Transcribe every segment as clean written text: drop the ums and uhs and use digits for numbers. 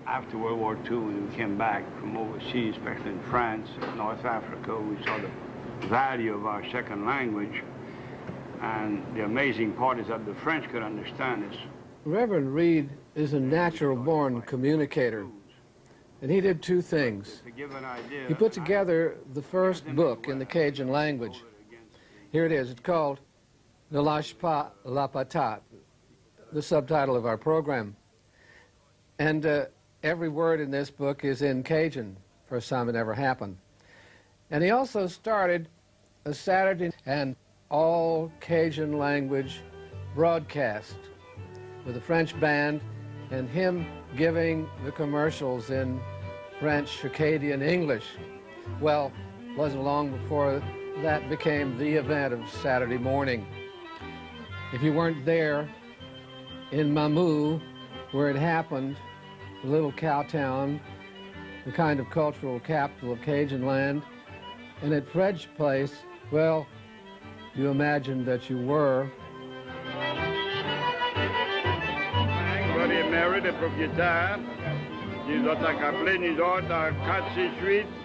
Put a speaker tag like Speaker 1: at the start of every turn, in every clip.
Speaker 1: After World War II, when we came back from overseas, especially in France, North Africa, we saw the value of our second language. And the amazing part is that the French could understand us.
Speaker 2: Reverend Reed is a natural-born communicator, and he did two things. He put together the first book in the Cajun language. Here it is. It's called Ne lâche pas la patate, the subtitle of our program. And every word in this book is in Cajun, first time it ever happened. And he also started a Saturday and all Cajun language broadcast with a French band and him giving the commercials in French, Acadian, English. Well, it wasn't long before that became the event of Saturday morning. If you weren't there in Mamou, where it happened, the little cow town, the kind of cultural capital of Cajun land, and at Fred's place, well, you imagined that you were.
Speaker 1: Voilà, mairie de propriétaires. Ils ont appelé nous autres à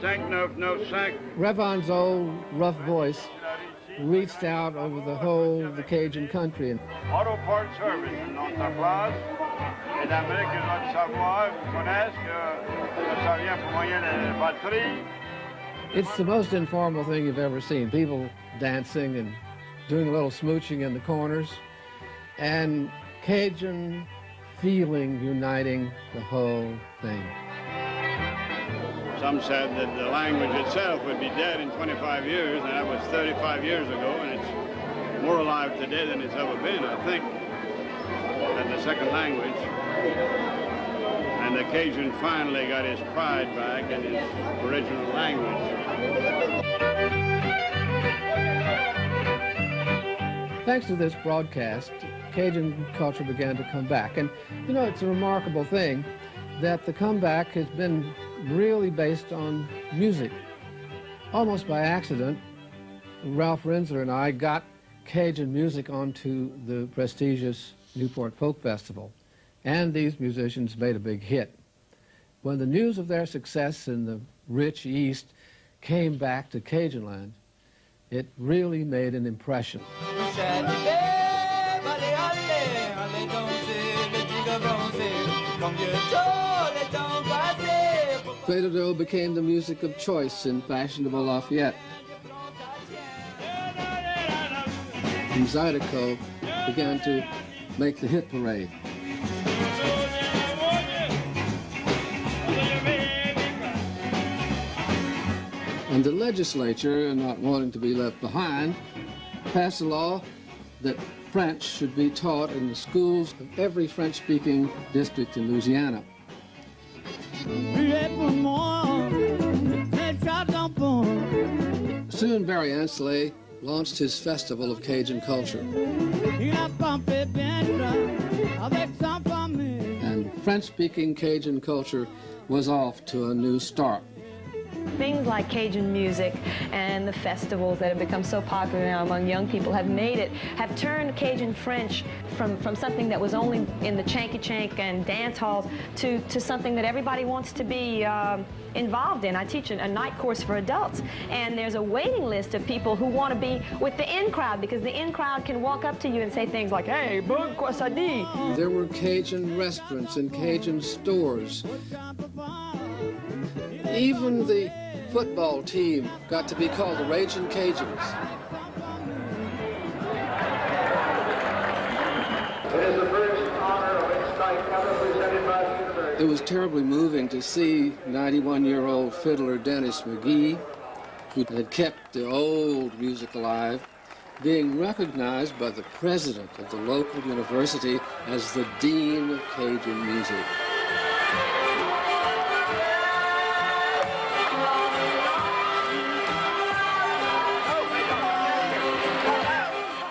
Speaker 1: 468-5995.
Speaker 2: Revon's old, rough voice reached out over the whole of the Cajun country.
Speaker 1: Auto Parts Service, dans ta place. Et d'Amérique, ils ont savoir, connaissent que ça vient pour moyen de batterie.
Speaker 2: It's the most informal thing you've ever seen. People dancing and doing a little smooching in the corners, and Cajun feeling uniting the whole thing.
Speaker 1: Some said that the language itself would be dead in 25 years, and that was 35 years ago, and it's more alive today than it's ever been, I think, than the second language. And the Cajun finally got his pride back in his original language.
Speaker 2: Thanks to this broadcast, Cajun culture began to come back. And, you know, it's a remarkable thing that the comeback has been really based on music. Almost by accident, Ralph Rensler and I got Cajun music onto the prestigious Newport Folk Festival. And these musicians made a big hit. When the news of their success in the rich East came back to Cajun land, it really made an impression. Fado became the music of choice in fashionable Lafayette. And zydeco began to make the hit parade. And the legislature, not wanting to be left behind, passed a law that French should be taught in the schools of every French-speaking district in Louisiana. Soon Barry Ansley launched his Festival of Cajun Culture. And French-speaking Cajun culture was off to a new start.
Speaker 3: Things like Cajun music and the festivals that have become so popular now among young people have turned Cajun French from something that was only in the chanky-chank and dance halls to something that everybody wants to be involved in. I teach a night course for adults, and there's a waiting list of people who want to be with the in crowd, because the in crowd can walk up to you and say things like, "Hey, bon quoi ça dit?"
Speaker 2: There were Cajun restaurants and Cajun stores. Even the football team got to be called the Ragin' Cajuns.
Speaker 4: It is the first honor of its type ever presented by the university.
Speaker 2: It was terribly moving to see 91-year-old fiddler Dennis McGee, who had kept the old music alive, being recognized by the president of the local university as the Dean of Cajun Music.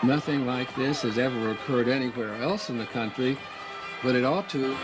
Speaker 2: Nothing like this has ever occurred anywhere else in the country, but it ought to.